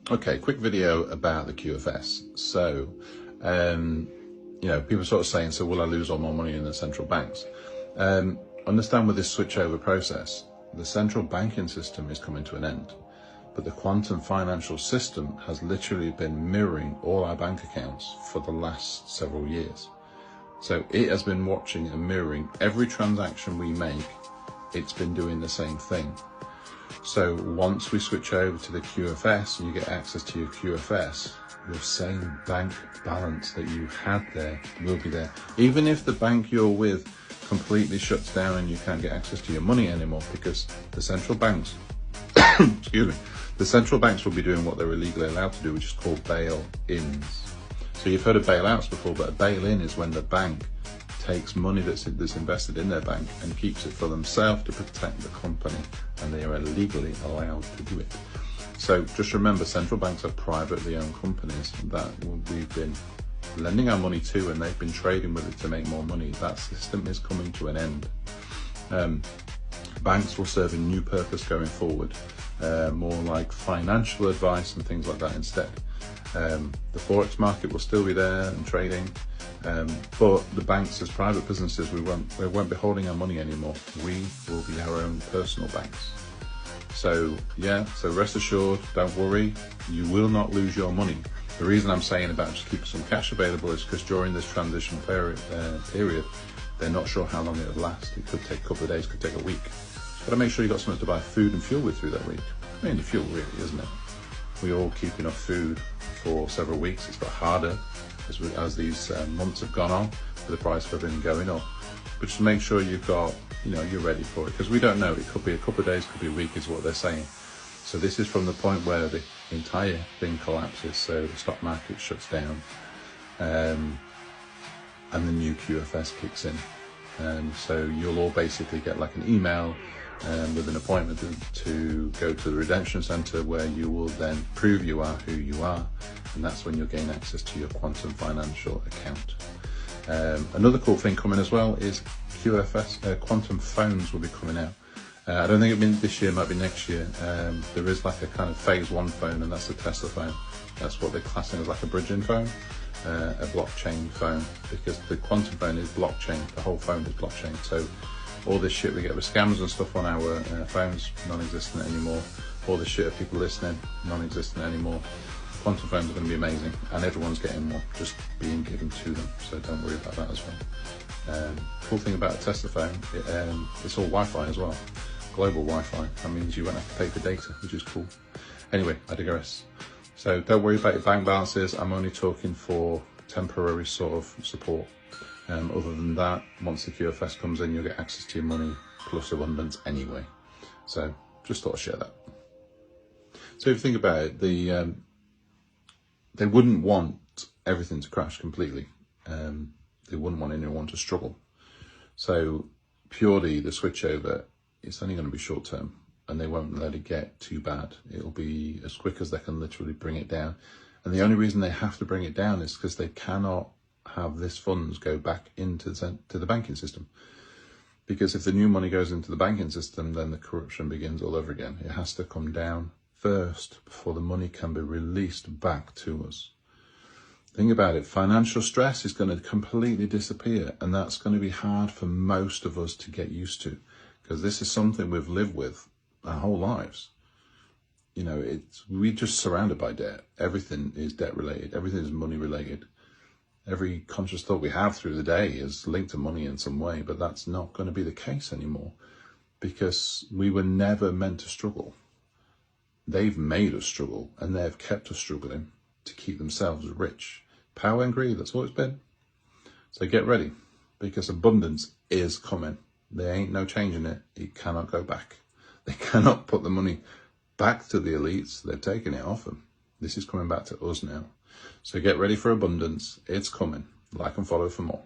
Okay, quick video about the QFS. So, people sort of saying, so will I lose all my money in the central banks? Understand with this switchover process, the central banking system is coming to an end, but the quantum financial system has literally been mirroring all our bank accounts for the last several years. So it has been watching and mirroring every transaction we make. It's been doing the same thing. So once we switch over to the QFS and you get access to your QFS, your same bank balance that you had there will be there. Even if the bank you're with completely shuts down and you can't get access to your money anymore, because the central banks, excuse me, the central banks will be doing what they're illegally allowed to do, which is called bail-ins. So you've heard of bailouts before, but a bail-in is when the bank takes money that's invested in their bank and keeps it for themselves to protect the company, and they are legally allowed to do it. So just remember, central banks are privately owned companies that we've been lending our money to, and they've been trading with it to make more money. That system is coming to an end. Banks will serve a new purpose going forward, more like financial advice and things like that instead. The forex market will still be there and trading, but the banks as private businesses, we won't be holding our money anymore. We will be our own personal banks. So rest assured, don't worry, you will not lose your money. The reason I'm saying about just keeping some cash available is because during this transition period, they're not sure how long it'll last. It could take a couple of days, could take a week. Got to make sure you've got something to buy food and fuel with through that week. Mainly fuel really, isn't it? We all keep enough food for several weeks. It's got harder as these months have gone on, with the price of everything going up. But just make sure you've got, you're ready for it, because we don't know. It could be a couple of days, could be a week, is what they're saying. So this is from the point where the entire thing collapses. So the stock market shuts down, and the new QFS kicks in. So you'll all basically get like an email with an appointment to go to the redemption center, where you will then prove you are who you are, and that's when you'll gain access to your quantum financial account. Another cool thing coming as well is QFS quantum phones will be coming out. I don't think it'll be this year, might be next year. There is like a kind of phase 1 phone, and that's the Tesla phone. That's what they're classing as like a bridging phone, a blockchain phone, because the quantum phone is blockchain. The whole phone is blockchain. So all this shit we get with scams and stuff on our phones, non-existent anymore. All this shit of people listening, non-existent anymore. Quantum phones are going to be amazing, and everyone's getting one, just being given to them. So don't worry about that as well. Cool thing about a Tesla phone, it's all Wi-Fi as well. Global Wi-Fi. That means you won't have to pay for data, which is cool. Anyway, I digress. So don't worry about your bank balances. I'm only talking for temporary sort of support. Other than that, once the QFS comes in, you'll get access to your money plus abundance anyway. So just thought I'd share that. So if you think about it, they wouldn't want everything to crash completely. They wouldn't want anyone to struggle. So purely the switchover, it's only going to be short term, and they won't let it get too bad. It'll be as quick as they can literally bring it down. And the only reason they have to bring it down is because they cannot have this funds go back into the banking system. Because if the new money goes into the banking system, then the corruption begins all over again. It has to come down first before the money can be released back to us. Think about it, financial stress is going to completely disappear, and that's going to be hard for most of us to get used to, because this is something we've lived with our whole lives. We're just surrounded by debt. Everything is debt related, everything is money related. Every conscious thought we have through the day is linked to money in some way, but that's not going to be the case anymore, because we were never meant to struggle. They've made us struggle, and they've kept us struggling to keep themselves rich. Power and greed, that's all it's been. So get ready, because abundance is coming. There ain't no changing it. It cannot go back. They cannot put the money back to the elites. They've taken it off them. This is coming back to us now. So get ready for abundance. It's coming. Like and follow for more.